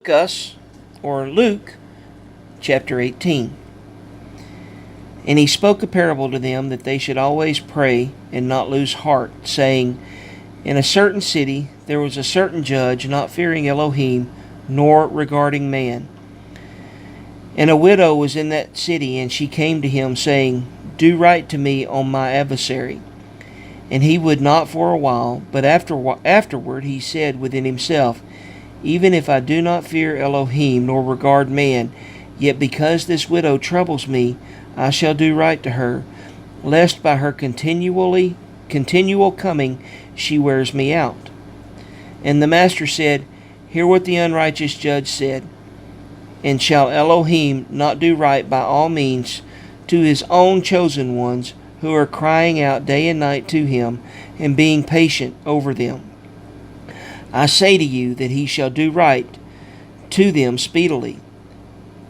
Luqas, or Luke, chapter 18. And he spoke a parable to them that they should always pray and not lose heart, saying, In a certain city there was a certain judge, not fearing Elohim, nor regarding man. And a widow was in that city, and she came to him, saying, Do right to me on my adversary. And he would not for a while, but afterward he said within himself, Even if I do not fear Elohim, nor regard man, yet because this widow troubles me, I shall do right to her, lest by her continual coming she wears me out. And the master said, Hear what the unrighteous judge said. And shall Elohim not do right by all means to his own chosen ones, who are crying out day and night to him, and being patient over them? I say to you that he shall do right to them speedily.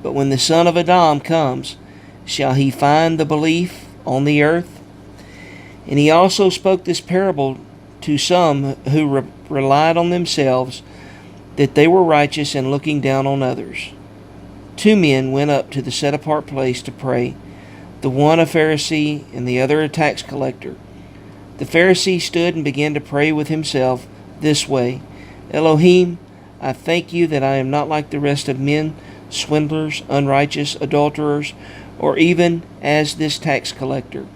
But when the Son of Adam comes, shall he find the belief on the earth? And he also spoke this parable to some who relied on themselves, that they were righteous, and looking down on others. 2 men went up to the set-apart place to pray, the one a Pharisee and the other a tax collector. The Pharisee stood and began to pray with himself this way, Elohim, I thank you that I am not like the rest of men, swindlers, unrighteous, adulterers, or even as this tax collector.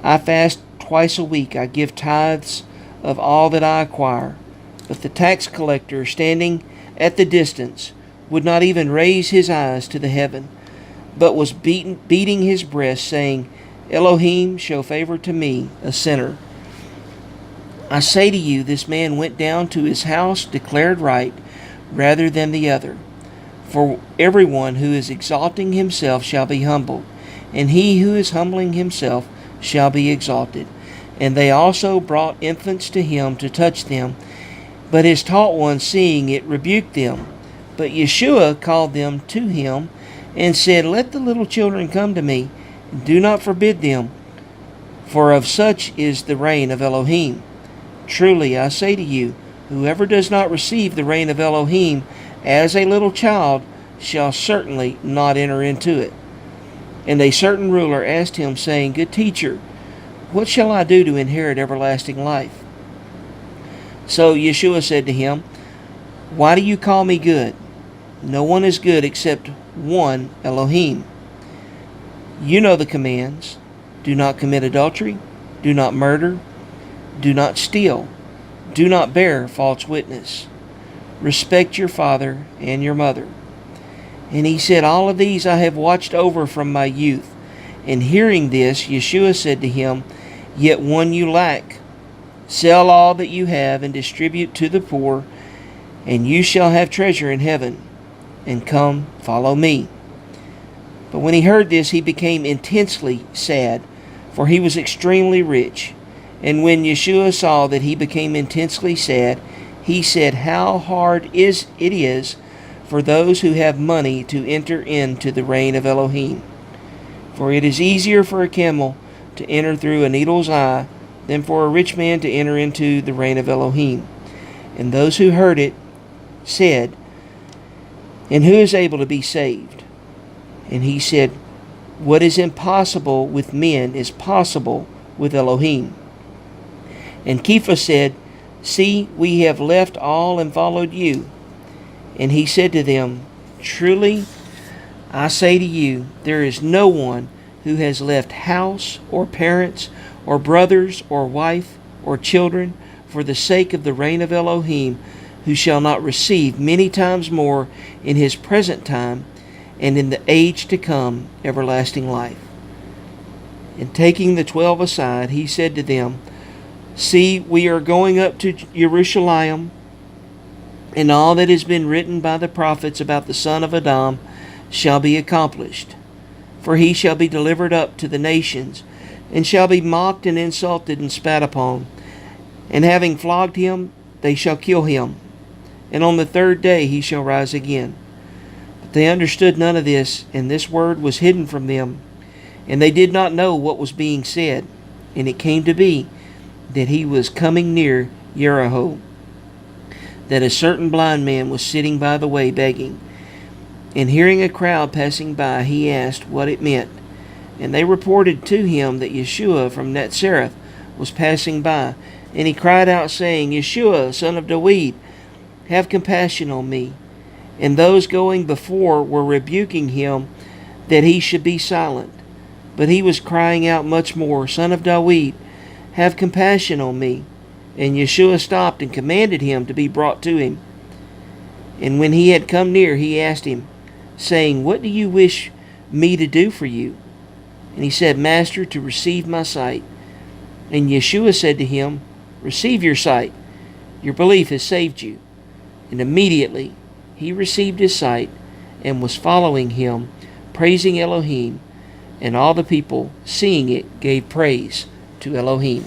I fast twice a week. I give tithes of all that I acquire. But the tax collector, standing at the distance, would not even raise his eyes to the heaven, but was beating his breast, saying, Elohim, show favor to me, a sinner. I say to you, this man went down to his house declared right, rather than the other. For everyone who is exalting himself shall be humbled, and he who is humbling himself shall be exalted. And they also brought infants to him to touch them, but his taught ones, seeing it, rebuked them. But Yeshua called them to him, and said, Let the little children come to me, and do not forbid them, for of such is the reign of Elohim. Truly I say to you, whoever does not receive the reign of Elohim as a little child shall certainly not enter into it. And a certain ruler asked him, saying, Good teacher, what shall I do to inherit everlasting life? So Yeshua said to him, Why do you call me good? No one is good except one, Elohim. You know the commands. Do not commit adultery. Do not murder. Do not steal. Do not bear false witness. Respect your father and your mother. And he said, All of these I have watched over from my youth. And hearing this, Yeshua said to him, Yet one you lack. Sell all that you have and distribute to the poor, and you shall have treasure in heaven. And come, follow me. But when he heard this, he became intensely sad, for he was extremely rich. And when Yeshua saw that he became intensely sad, he said, How hard it is for those who have money to enter into the reign of Elohim. For it is easier for a camel to enter through a needle's eye than for a rich man to enter into the reign of Elohim. And those who heard it said, And who is able to be saved? And he said, What is impossible with men is possible with Elohim. And Kepha said, See, we have left all and followed you. And he said to them, Truly, I say to you, there is no one who has left house or parents or brothers or wife or children for the sake of the reign of Elohim, who shall not receive many times more in his present time, and in the age to come everlasting life. And taking the 12 aside, he said to them, See, we are going up to Jerusalem, and all that has been written by the prophets about the Son of Adam shall be accomplished. For he shall be delivered up to the nations, and shall be mocked and insulted and spat upon. And having flogged him, they shall kill him. And on the 3rd day he shall rise again. But they understood none of this, and this word was hidden from them. And they did not know what was being said. And it came to be that he was coming near Jericho. that a certain blind man was sitting by the way begging. And hearing a crowd passing by, he asked what it meant. And they reported to him that Yeshua from Nazareth was passing by. And he cried out, saying, Yeshua, son of David, have compassion on me. And those going before were rebuking him that he should be silent. But he was crying out much more, Son of David, have compassion on me. And Yeshua stopped and commanded him to be brought to him. And when he had come near, he asked him, saying, What do you wish me to do for you? And he said, Master, to receive my sight. And Yeshua said to him, Receive your sight. Your belief has saved you. And immediately he received his sight and was following him, praising Elohim. And all the people, seeing it, gave praise to Elohim.